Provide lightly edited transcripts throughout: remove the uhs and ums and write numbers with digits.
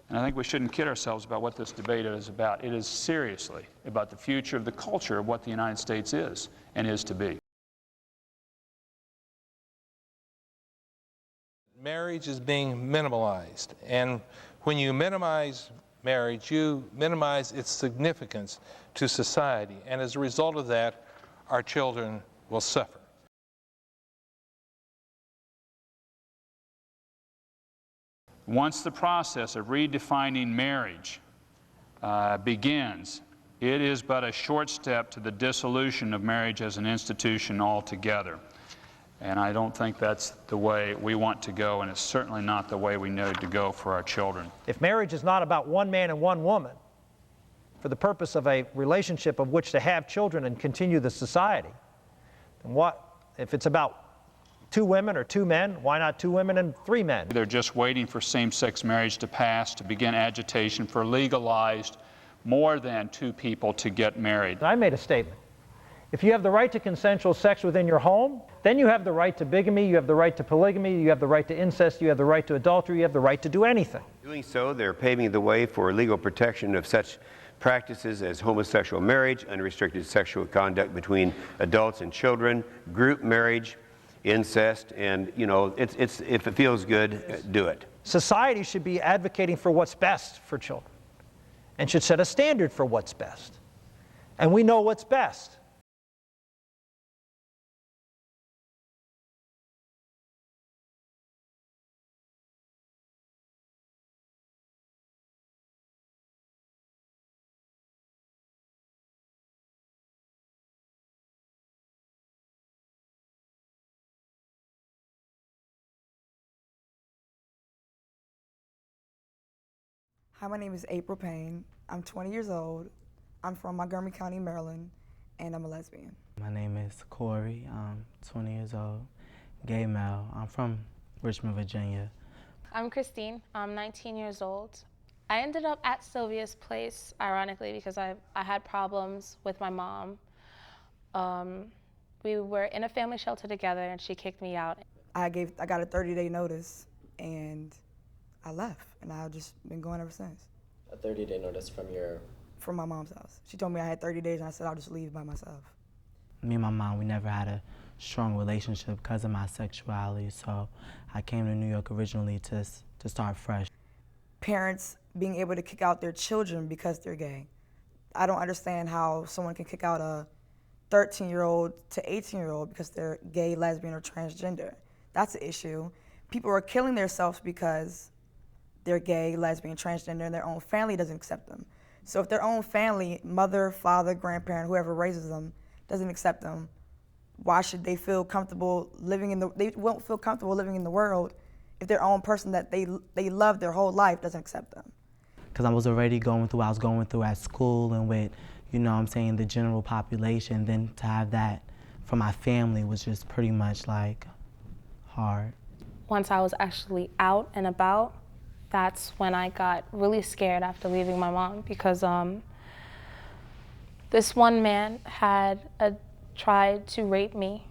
And I think we shouldn't kid ourselves about what this debate is about. It is seriously about the future of the culture of what the United States is and is to be. Marriage is being minimalized, and when you minimize marriage, you minimize its significance to society, and as a result of that, our children will suffer. Once the process of redefining marriage begins, it is but a short step to the dissolution of marriage as an institution altogether. And I don't think that's the way we want to go, and it's certainly not the way we need to go for our children. If marriage is not about one man and one woman for the purpose of a relationship of which to have children and continue the society, then what, if it's about two women or two men, why not two women and three men? They're just waiting for same-sex marriage to pass to begin agitation for legalized more than two people to get married. I made a statement. If you have the right to consensual sex within your home, then you have the right to bigamy, you have the right to polygamy, you have the right to incest, you have the right to adultery, you have the right to do anything. Doing so, they're paving the way for legal protection of such practices as homosexual marriage, unrestricted sexual conduct between adults and children, group marriage, incest, and, you know, if it feels good, do it. Society should be advocating for what's best for children and should set a standard for what's best. And we know what's best. Hi, my name is April Payne. I'm 20 years old. I'm from Montgomery County, Maryland, and I'm a lesbian. My name is Corey. I'm 20 years old, gay male. I'm from Richmond, Virginia. I'm Christine. I'm 19 years old. I ended up at Sylvia's place, ironically, because I had problems with my mom. We were in a family shelter together, and she kicked me out. I got a 30-day notice, and I left, and I've just been going ever since. A 30-day notice from your? From my mom's house. She told me I had 30 days, and I said I'll just leave by myself. Me and my mom, we never had a strong relationship because of my sexuality, so I came to New York originally to start fresh. Parents being able to kick out their children because they're gay. I don't understand how someone can kick out a 13-year-old to 18-year-old because they're gay, lesbian, or transgender. That's an issue. People are killing themselves because they're gay, lesbian, transgender, and their own family doesn't accept them. So if their own family, mother, father, grandparent, whoever raises them, doesn't accept them, why should they feel comfortable living in they won't feel comfortable living in the world if their own person that they love their whole life doesn't accept them? Because I was already going through, I was going through at school and with, you know what I'm saying, the general population, then to have that from my family was just pretty much like hard. Once I was actually out and about, that's when I got really scared after leaving my mom, because this one man had tried to rape me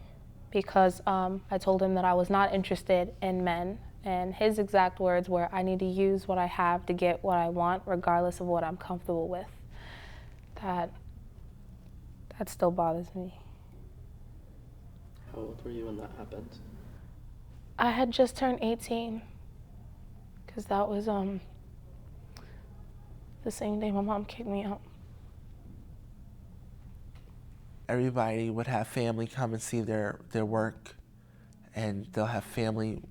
because I told him that I was not interested in men, and his exact words were, I need to use what I have to get what I want, regardless of what I'm comfortable with. That still bothers me. How old were you when that happened? I had just turned 18, because that was the same day my mom kicked me out. Everybody would have family come and see their work, and they'll have family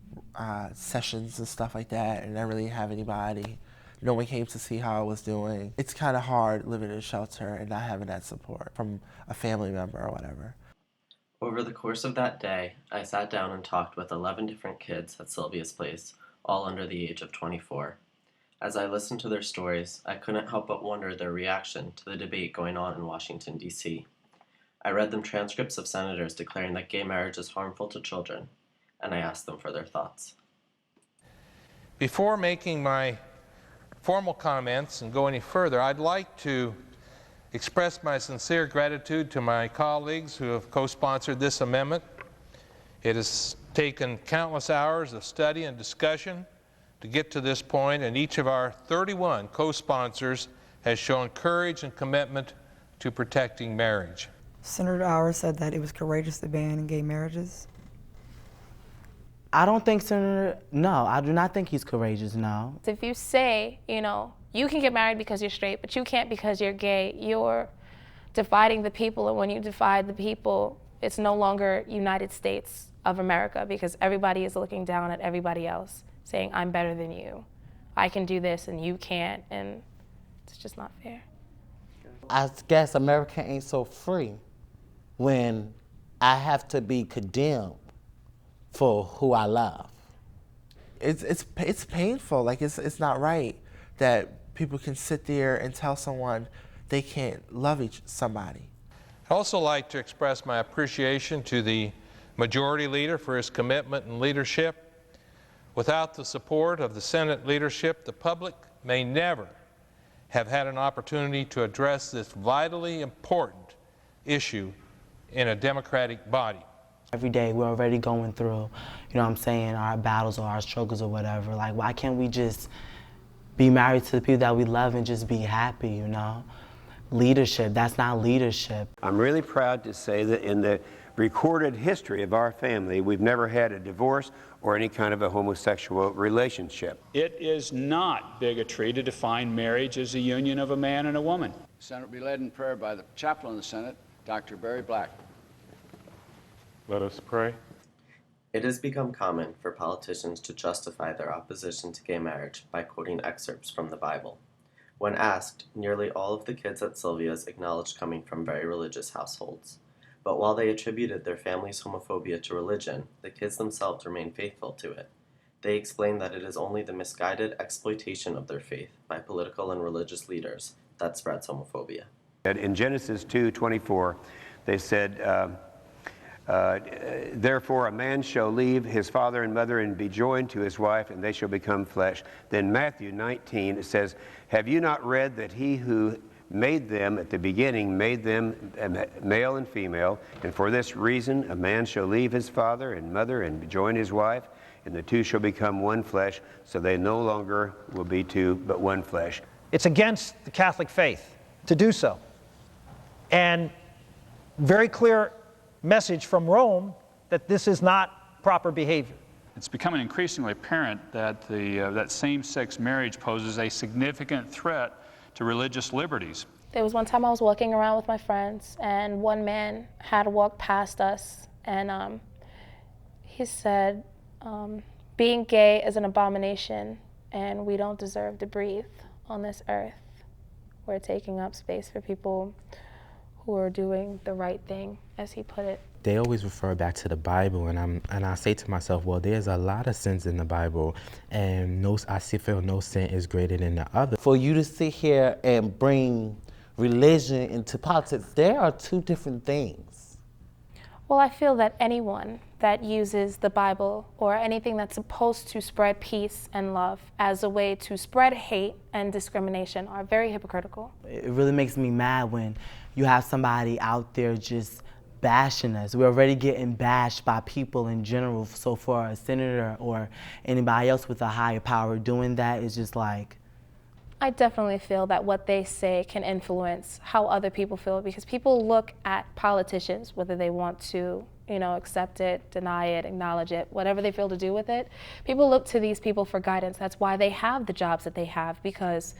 sessions and stuff like that, and never really have anybody. No one came to see how I was doing. It's kind of hard living in a shelter and not having that support from a family member or whatever. Over the course of that day, I sat down and talked with 11 different kids at Sylvia's place, all under the age of 24. As I listened to their stories, I couldn't help but wonder their reaction to the debate going on in Washington, D.C. I read them transcripts of senators declaring that gay marriage is harmful to children, and I asked them for their thoughts. Before making my formal comments and go any further, I'd like to express my sincere gratitude to my colleagues who have co-sponsored this amendment. It has taken countless hours of study and discussion to to get to this point, and each of our 31 co-sponsors has shown courage and commitment to protecting marriage. Senator Auer said that it was courageous to ban gay marriages. I don't think no, I do not think he's courageous, no. If you say, you can get married because you're straight, but you can't because you're gay, you're dividing the people, and when you divide the people, it's no longer United States of America, because everybody is looking down at everybody else, saying, I'm better than you. I can do this and you can't, and it's just not fair. I guess America ain't so free when I have to be condemned for who I love. It's painful. Like it's not right that people can sit there and tell someone they can't love somebody. I'd also like to express my appreciation to the Majority Leader for his commitment and leadership. Without the support of the Senate leadership, the public may never have had an opportunity to address this vitally important issue in a democratic body. Every day we're already going through, our battles or our struggles or whatever. Like, why can't we just be married to the people that we love and just be happy, Leadership, that's not leadership. I'm really proud to say that in the recorded history of our family, we've never had a divorce or any kind of a homosexual relationship. It is not bigotry to define marriage as a union of a man and a woman. The Senate will be led in prayer by the chaplain of the Senate, Dr. Barry Black. Let us pray. It has become common for politicians to justify their opposition to gay marriage by quoting excerpts from the Bible. When asked, nearly all of the kids at Sylvia's acknowledged coming from very religious households. But while they attributed their family's homophobia to religion, the kids themselves remain faithful to it. They explain that it is only the misguided exploitation of their faith by political and religious leaders that spreads homophobia. In Genesis 2:24, they said, therefore a man shall leave his father and mother and be joined to his wife, and they shall become flesh. Then Matthew 19, it says, have you not read that he who made them at the beginning made them male and female, and for this reason a man shall leave his father and mother and join his wife, and the two shall become one flesh, so they no longer will be two but one flesh. It's against the Catholic faith to do so. And very clear message from Rome that this is not proper behavior. It's becoming increasingly apparent that that same-sex marriage poses a significant threat to religious liberties. There was one time I was walking around with my friends, and one man had walked past us, and he said, being gay is an abomination, and we don't deserve to breathe on this earth. We're taking up space for people who are doing the right thing, as he put it. They always refer back to the Bible, and I say to myself, well, there's a lot of sins in the Bible, and I feel no sin is greater than the other. For you to sit here and bring religion into politics, there are two different things. Well, I feel that anyone that uses the Bible or anything that's supposed to spread peace and love as a way to spread hate and discrimination are very hypocritical. It really makes me mad when you have somebody out there just bashing us. We're already getting bashed by people in general, so for a senator or anybody else with a higher power doing that is just like... I definitely feel that what they say can influence how other people feel, because people look at politicians, whether they want to, accept it, deny it, acknowledge it, whatever they feel to do with it. People look to these people for guidance. That's why they have the jobs that they have, because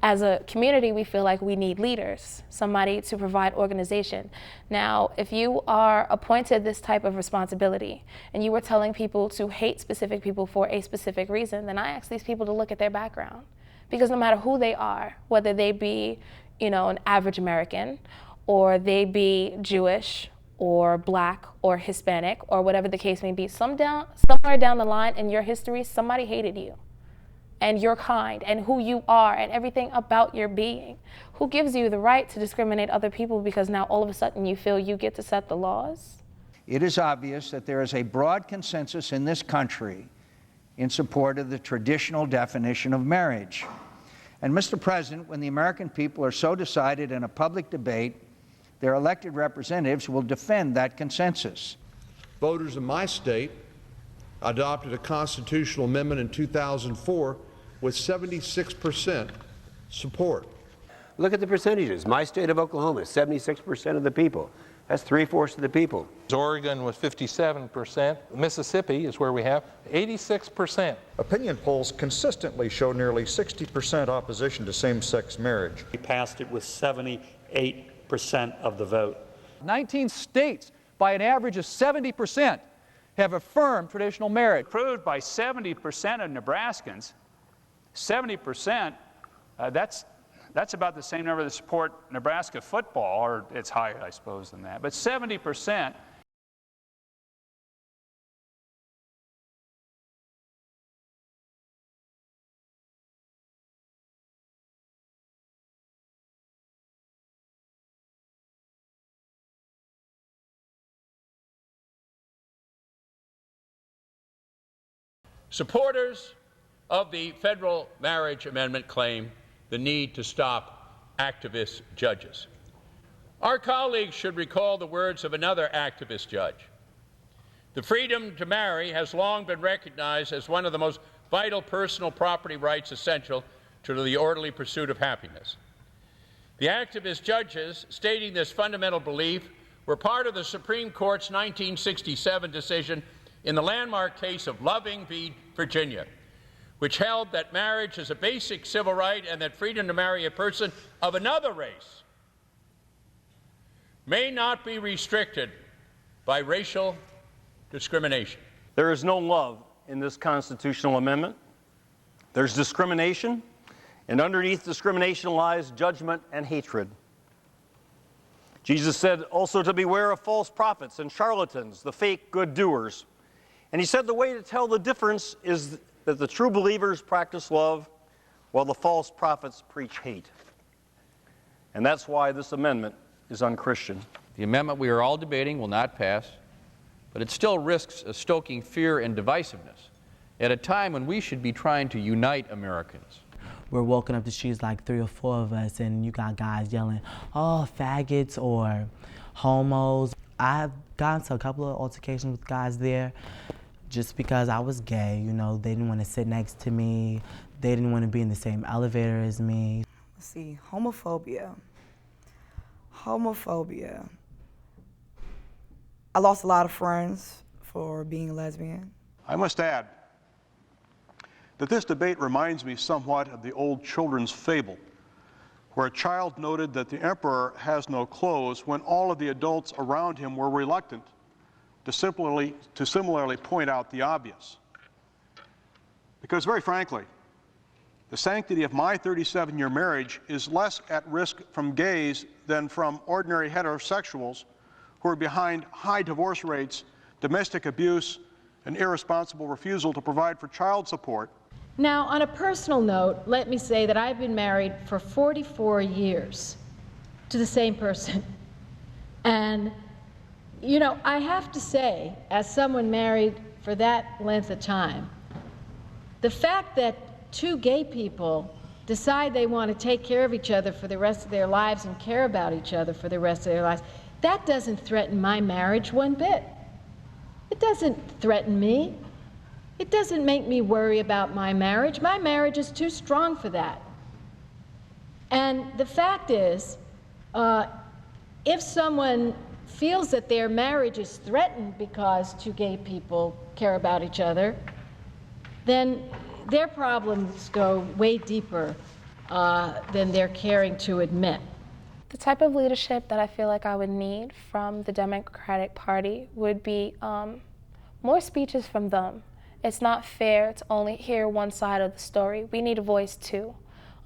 as a community, we feel like we need leaders, somebody to provide organization. Now, if you are appointed this type of responsibility and you were telling people to hate specific people for a specific reason, then I ask these people to look at their background. Because no matter who they are, whether they be, an average American, or they be Jewish, or Black, or Hispanic, or whatever the case may be, somewhere down the line in your history, somebody hated you. And your kind, and who you are, and everything about your being. Who gives you the right to discriminate other people because now all of a sudden you feel you get to set the laws? It is obvious that there is a broad consensus in this country in support of the traditional definition of marriage. And Mr. President, when the American people are so decided in a public debate, their elected representatives will defend that consensus. Voters in my state adopted a constitutional amendment in 2004 with 76% support. Look at the percentages. My state of Oklahoma, 76% of the people. That's 3/4 of the people. Oregon was 57%. Mississippi is where we have 86%. Opinion polls consistently show nearly 60% opposition to same-sex marriage. He passed it with 78% of the vote. 19 states, by an average of 70%, have affirmed traditional marriage. Approved by 70% of Nebraskans. 70%, that's about the same number that support Nebraska football, or it's higher, I suppose, than that. But 70%. Supporters of the federal marriage amendment claim the need to stop activist judges. Our colleagues should recall the words of another activist judge. The freedom to marry has long been recognized as one of the most vital personal property rights essential to the orderly pursuit of happiness. The activist judges stating this fundamental belief were part of the Supreme Court's 1967 decision in the landmark case of Loving v. Virginia, which held that marriage is a basic civil right and that freedom to marry a person of another race may not be restricted by racial discrimination. There is no love in this constitutional amendment. There's discrimination, and underneath discrimination lies judgment and hatred. Jesus said also to beware of false prophets and charlatans, the fake good doers. And he said the way to tell the difference is that the true believers practice love while the false prophets preach hate. And that's why this amendment is unchristian. The amendment we are all debating will not pass, but it still risks stoking fear and divisiveness at a time when we should be trying to unite Americans. We're walking up the streets like 3 or 4 of us, and you got guys yelling, oh, faggots or homos. I've gotten to a couple of altercations with guys there just because I was gay. You know, they didn't want to sit next to me. They didn't want to be in the same elevator as me. Let's see, homophobia. Homophobia. I lost a lot of friends for being lesbian. I must add that this debate reminds me somewhat of the old children's fable, where a child noted that the emperor has no clothes when all of the adults around him were reluctant to similarly point out the obvious. Because very frankly, the sanctity of my 37-year marriage is less at risk from gays than from ordinary heterosexuals who are behind high divorce rates, domestic abuse, and irresponsible refusal to provide for child support. Now, on a personal note, let me say that I've been married for 44 years to the same person. And, you know, I have to say, as someone married for that length of time, the fact that 2 gay people decide they want to take care of each other for the rest of their lives and care about each other for the rest of their lives, that doesn't threaten my marriage one bit. It doesn't threaten me. It doesn't make me worry about my marriage. My marriage is too strong for that. And the fact is, if someone feels that their marriage is threatened because 2 gay people care about each other, then their problems go way deeper than they're caring to admit. The type of leadership that I feel like I would need from the Democratic Party would be more speeches from them. It's not fair to only hear one side of the story. We need a voice too.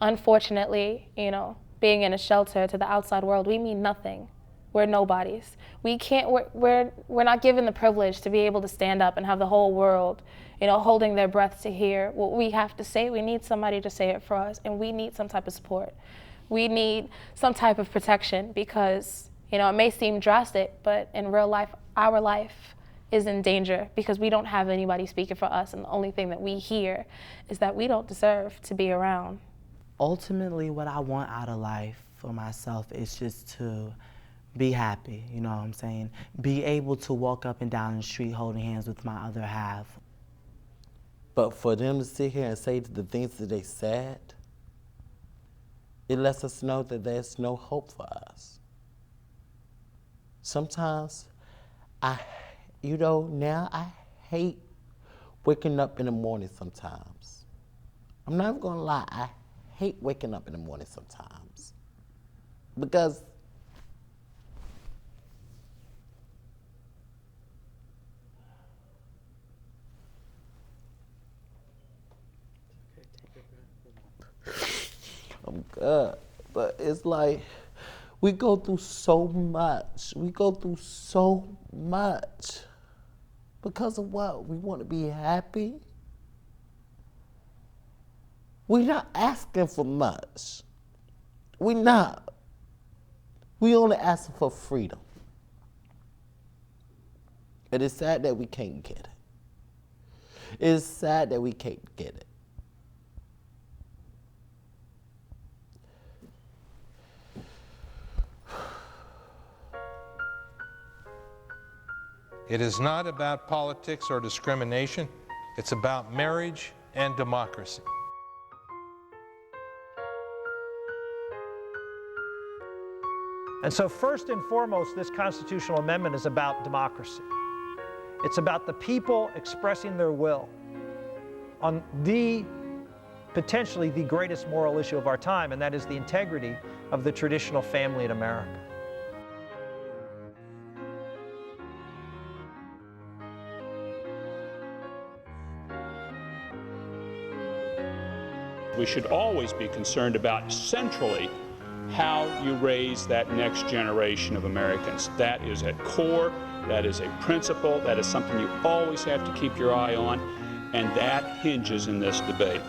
Unfortunately, you know, being in a shelter to the outside world, we mean nothing. We're nobodies. We're not given the privilege to be able to stand up and have the whole world, you know, holding their breath to hear what we have to say. We need somebody to say it for us, and we need some type of support. We need some type of protection because, you know, it may seem drastic, but in real life, our life is in danger because we don't have anybody speaking for us, and the only thing that we hear is that we don't deserve to be around. Ultimately, what I want out of life for myself is just to be happy, you know what I'm saying? Be able to walk up and down the street holding hands with my other half. But for them to sit here and say the things that they said, it lets us know that there's no hope for us. Sometimes now I hate waking up in the morning sometimes. I'm not even gonna lie, I hate waking up in the morning sometimes. Because I'm good, but it's like we go through so much. We go through so much. Because of what? We want to be happy. We're not asking for much. We're not. We only asking for freedom. And it's sad that we can't get it. It's sad that we can't get it. It is not about politics or discrimination. It's about marriage and democracy. And so first and foremost, this constitutional amendment is about democracy. It's about the people expressing their will on potentially the greatest moral issue of our time, and that is the integrity of the traditional family in America. We should always be concerned about centrally how you raise that next generation of Americans. That is at core, that is a principle, that is something you always have to keep your eye on, and that hinges in this debate.